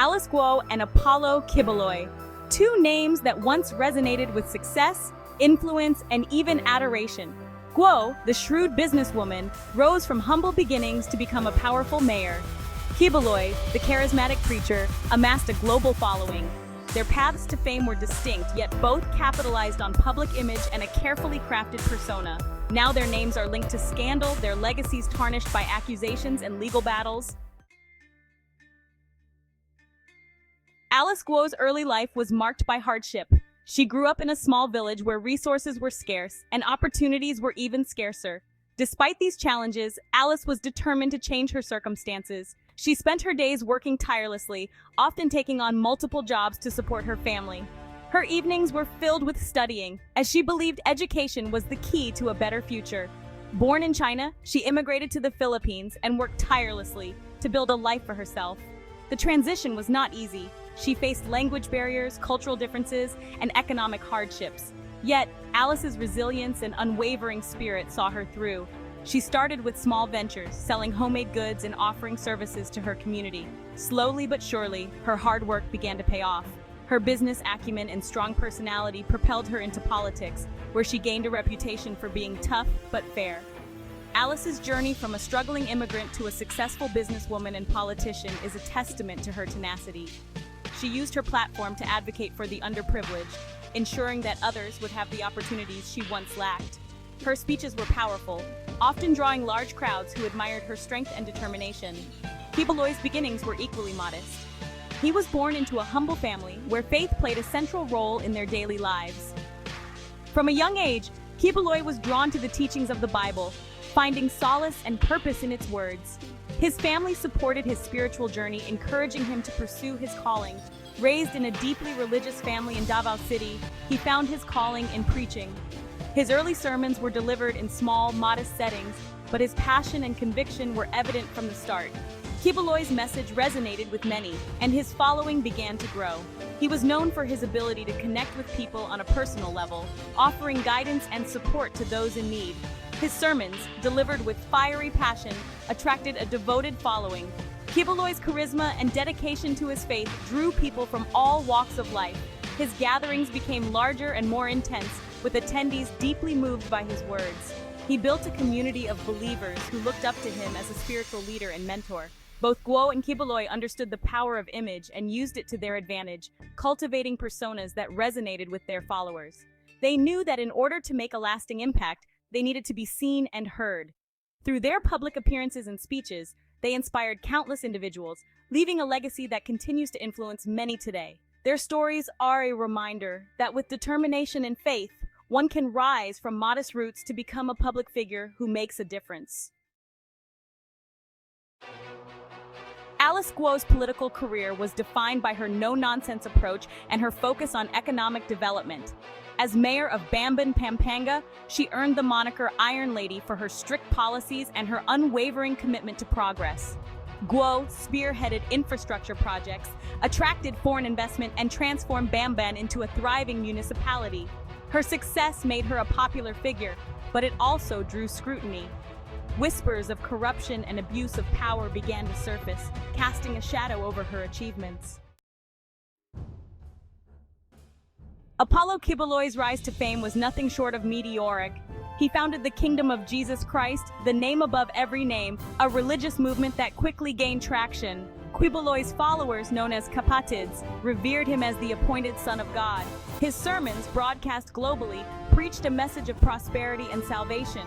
Alice Guo and Apollo Quiboloy, two names that once resonated with success, influence, and even adoration. Guo, the shrewd businesswoman, rose from humble beginnings to become a powerful mayor. Quiboloy, the charismatic preacher, amassed a global following. Their paths to fame were distinct, yet both capitalized on public image and a carefully crafted persona. Now their names are linked to scandal, their legacies tarnished by accusations and legal battles. Alice Guo's early life was marked by hardship. She grew up in a small village where resources were scarce and opportunities were even scarcer. Despite these challenges, Alice was determined to change her circumstances. She spent her days working tirelessly, often taking on multiple jobs to support her family. Her evenings were filled with studying, as she believed education was the key to a better future. Born in China, she immigrated to the Philippines and worked tirelessly to build a life for herself. The transition was not easy. She faced language barriers, cultural differences, and economic hardships. Yet, Alice's resilience and unwavering spirit saw her through. She started with small ventures, selling homemade goods and offering services to her community. Slowly but surely, her hard work began to pay off. Her business acumen and strong personality propelled her into politics, where she gained a reputation for being tough but fair. Alice's journey from a struggling immigrant to a successful businesswoman and politician is a testament to her tenacity. She used her platform to advocate for the underprivileged, ensuring that others would have the opportunities she once lacked. Her speeches were powerful, often drawing large crowds who admired her strength and determination. Quiboloy's beginnings were equally modest. He was born into a humble family where faith played a central role in their daily lives. From a young age, Quiboloy was drawn to the teachings of the Bible, finding solace and purpose in its words. His family supported his spiritual journey, encouraging him to pursue his calling. Raised in a deeply religious family in Davao City, he found his calling in preaching. His early sermons were delivered in small, modest settings, but his passion and conviction were evident from the start. Quiboloy's message resonated with many, and his following began to grow. He was known for his ability to connect with people on a personal level, offering guidance and support to those in need. His sermons, delivered with fiery passion, attracted a devoted following. Quiboloy's charisma and dedication to his faith drew people from all walks of life. His gatherings became larger and more intense, with attendees deeply moved by his words. He built a community of believers who looked up to him as a spiritual leader and mentor. Both Guo and Quiboloy understood the power of image and used it to their advantage, cultivating personas that resonated with their followers. They knew that in order to make a lasting impact, they needed to be seen and heard. Through their public appearances and speeches, they inspired countless individuals, leaving a legacy that continues to influence many today. Their stories are a reminder that with determination and faith, one can rise from modest roots to become a public figure who makes a difference. Alice Guo's political career was defined by her no-nonsense approach and her focus on economic development. As mayor of Bamban, Pampanga, she earned the moniker Iron Lady for her strict policies and her unwavering commitment to progress. Guo spearheaded infrastructure projects, attracted foreign investment, and transformed Bamban into a thriving municipality. Her success made her a popular figure, but it also drew scrutiny. Whispers of corruption and abuse of power began to surface, casting a shadow over her achievements. Apollo Quiboloy's rise to fame was nothing short of meteoric. He founded the Kingdom of Jesus Christ, the name above every name, a religious movement that quickly gained traction. Quiboloy's followers, known as Kapatids, revered him as the appointed Son of God. His sermons, broadcast globally, preached a message of prosperity and salvation.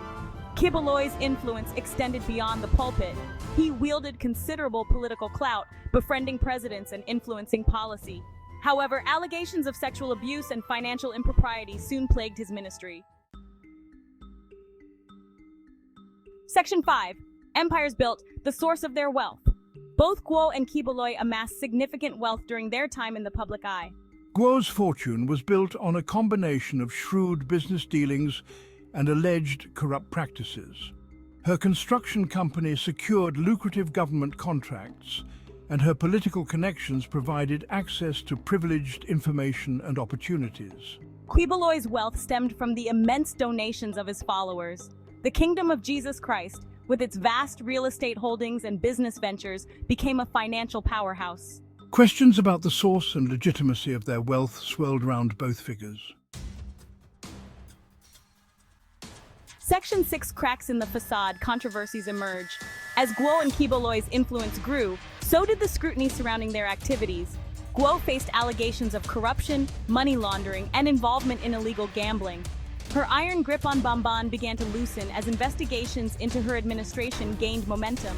Quiboloy's influence extended beyond the pulpit. He wielded considerable political clout, befriending presidents and influencing policy. However, allegations of sexual abuse and financial impropriety soon plagued his ministry. Section 5. Empires built, the source of their wealth. Both Guo and Quiboloy amassed significant wealth during their time in the public eye. Guo's fortune was built on a combination of shrewd business dealings and alleged corrupt practices. Her construction company secured lucrative government contracts, and her political connections provided access to privileged information and opportunities. Quiboloy's wealth stemmed from the immense donations of his followers. The Kingdom of Jesus Christ, with its vast real estate holdings and business ventures, became a financial powerhouse. Questions about the source and legitimacy of their wealth swirled round both figures. Section 6 cracks in the facade, controversies emerge. As Guo and Quiboloy's influence grew, so did the scrutiny surrounding their activities. Guo faced allegations of corruption, money laundering, and involvement in illegal gambling. Her iron grip on Bamban began to loosen as investigations into her administration gained momentum.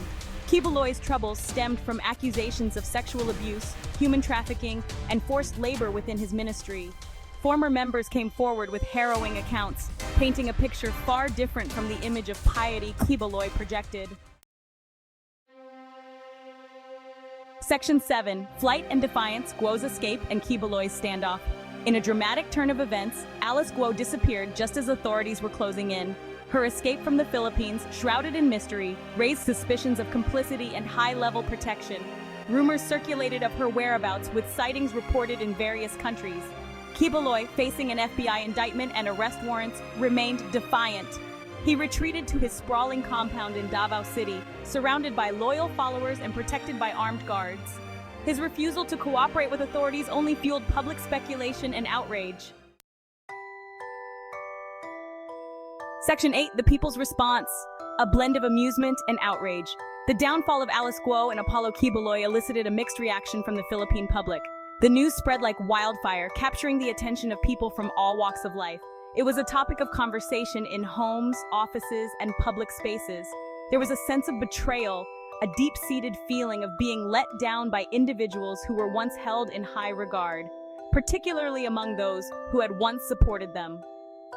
Quiboloy's troubles stemmed from accusations of sexual abuse, human trafficking, and forced labor within his ministry. Former members came forward with harrowing accounts, painting a picture far different from the image of piety Quiboloy projected. Section 7. Flight and Defiance, Guo's Escape, and Quiboloy's Standoff. In a dramatic turn of events, Alice Guo disappeared just as authorities were closing in. Her escape from the Philippines, shrouded in mystery, raised suspicions of complicity and high-level protection. Rumors circulated of her whereabouts, with sightings reported in various countries. Quiboloy, facing an FBI indictment and arrest warrants, remained defiant. He retreated to his sprawling compound in Davao City, surrounded by loyal followers and protected by armed guards. His refusal to cooperate with authorities only fueled public speculation and outrage. Section 8. The People's Response. A blend of amusement and outrage. The downfall of Alice Guo and Apollo Quiboloy elicited a mixed reaction from the Philippine public. The news spread like wildfire, capturing the attention of people from all walks of life. It was a topic of conversation in homes, offices, and public spaces. There was a sense of betrayal, a deep-seated feeling of being let down by individuals who were once held in high regard, particularly among those who had once supported them.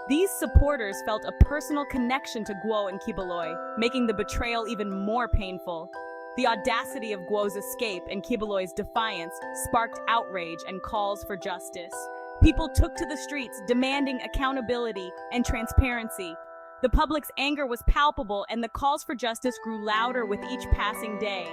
These supporters felt a personal connection to Guo and Quiboloy, making the betrayal even more painful. The audacity of Guo's escape and Quiboloy's defiance sparked outrage and calls for justice. People took to the streets demanding accountability and transparency. The public's anger was palpable and the calls for justice grew louder with each passing day.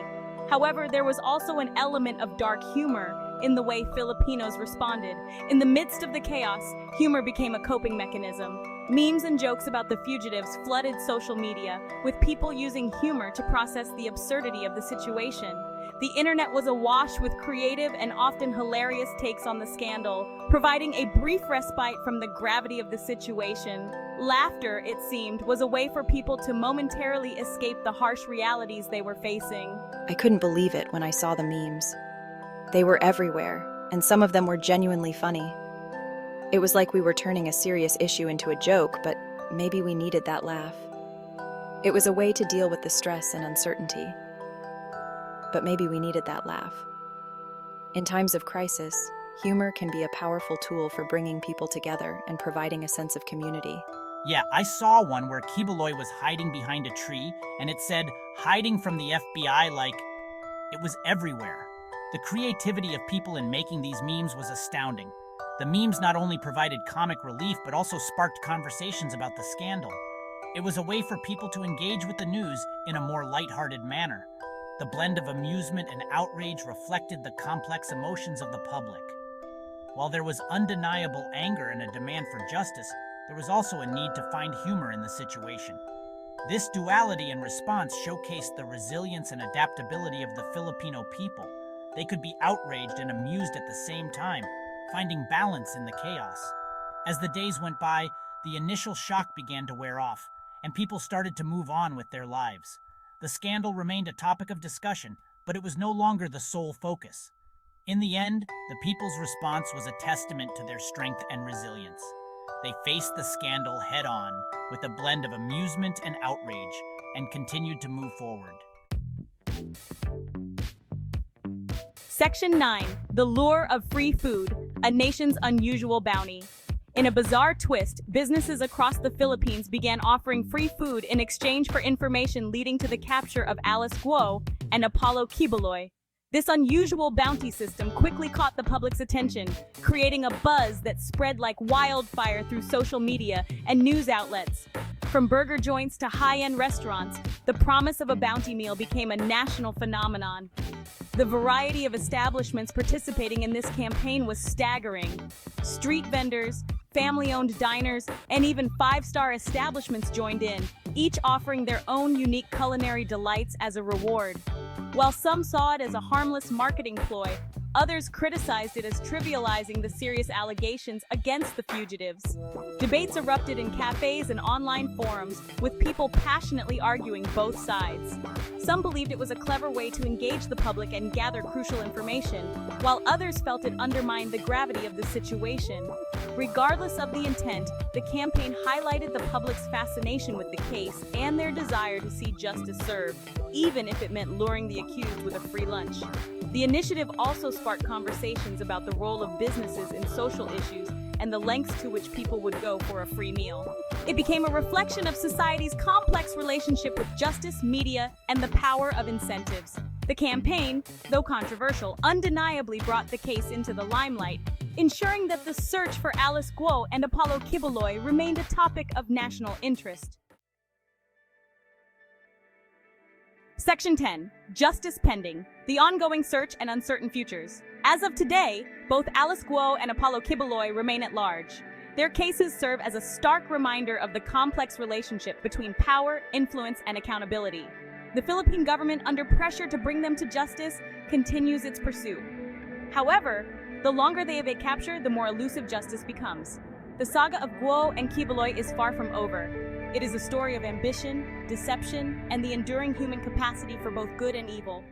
However, there was also an element of dark humor in the way Filipinos responded. In the midst of the chaos, humor became a coping mechanism. Memes and jokes about the fugitives flooded social media, with people using humor to process the absurdity of the situation. The internet was awash with creative and often hilarious takes on the scandal, providing a brief respite from the gravity of the situation. Laughter, it seemed, was a way for people to momentarily escape the harsh realities they were facing. I couldn't believe it when I saw the memes. They were everywhere, and some of them were genuinely funny. It was like we were turning a serious issue into a joke, but maybe we needed that laugh. It was a way to deal with the stress and uncertainty. But maybe we needed that laugh. In times of crisis, humor can be a powerful tool for bringing people together and providing a sense of community. Yeah, I saw one where Quiboloy was hiding behind a tree, and it said, hiding from the FBI, like it was everywhere. The creativity of people in making these memes was astounding. The memes not only provided comic relief, but also sparked conversations about the scandal. It was a way for people to engage with the news in a more lighthearted manner. The blend of amusement and outrage reflected the complex emotions of the public. While there was undeniable anger and a demand for justice, there was also a need to find humor in the situation. This duality and response showcased the resilience and adaptability of the Filipino people. They could be outraged and amused at the same time, finding balance in the chaos. As the days went by, the initial shock began to wear off, and people started to move on with their lives. The scandal remained a topic of discussion, but it was no longer the sole focus. In the end, the people's response was a testament to their strength and resilience. They faced the scandal head-on with a blend of amusement and outrage, and continued to move forward. Section 9. The Lure of Free Food, a Nation's Unusual Bounty. In a bizarre twist, businesses across the Philippines began offering free food in exchange for information leading to the capture of Alice Guo and Apollo Quiboloy. This unusual bounty system quickly caught the public's attention, creating a buzz that spread like wildfire through social media and news outlets. From burger joints to high-end restaurants, the promise of a bounty meal became a national phenomenon. The variety of establishments participating in this campaign was staggering. Street vendors, family-owned diners, and even five-star establishments joined in, each offering their own unique culinary delights as a reward. While some saw it as a harmless marketing ploy, Others criticized it as trivializing the serious allegations against the fugitives. Debates erupted in cafes and online forums, with people passionately arguing both sides. Some believed it was a clever way to engage the public and gather crucial information, while others felt it undermined the gravity of the situation. Regardless of the intent, the campaign highlighted the public's fascination with the case and their desire to see justice served, even if it meant luring the accused with a free lunch. The initiative also sparked conversations about the role of businesses in social issues and the lengths to which people would go for a free meal. It became a reflection of society's complex relationship with justice, media, and the power of incentives. The campaign, though controversial, undeniably brought the case into the limelight, ensuring that the search for Alice Guo and Apollo Quiboloy remained a topic of national interest. Section 10. Justice Pending. The ongoing search and uncertain futures. As of today, both Alice Guo and Apollo Quiboloy remain at large. Their cases serve as a stark reminder of the complex relationship between power, influence, and accountability. The Philippine government, under pressure to bring them to justice, continues its pursuit. However, the longer they evade capture, the more elusive justice becomes. The saga of Guo and Quiboloy is far from over. It is a story of ambition, deception, and the enduring human capacity for both good and evil.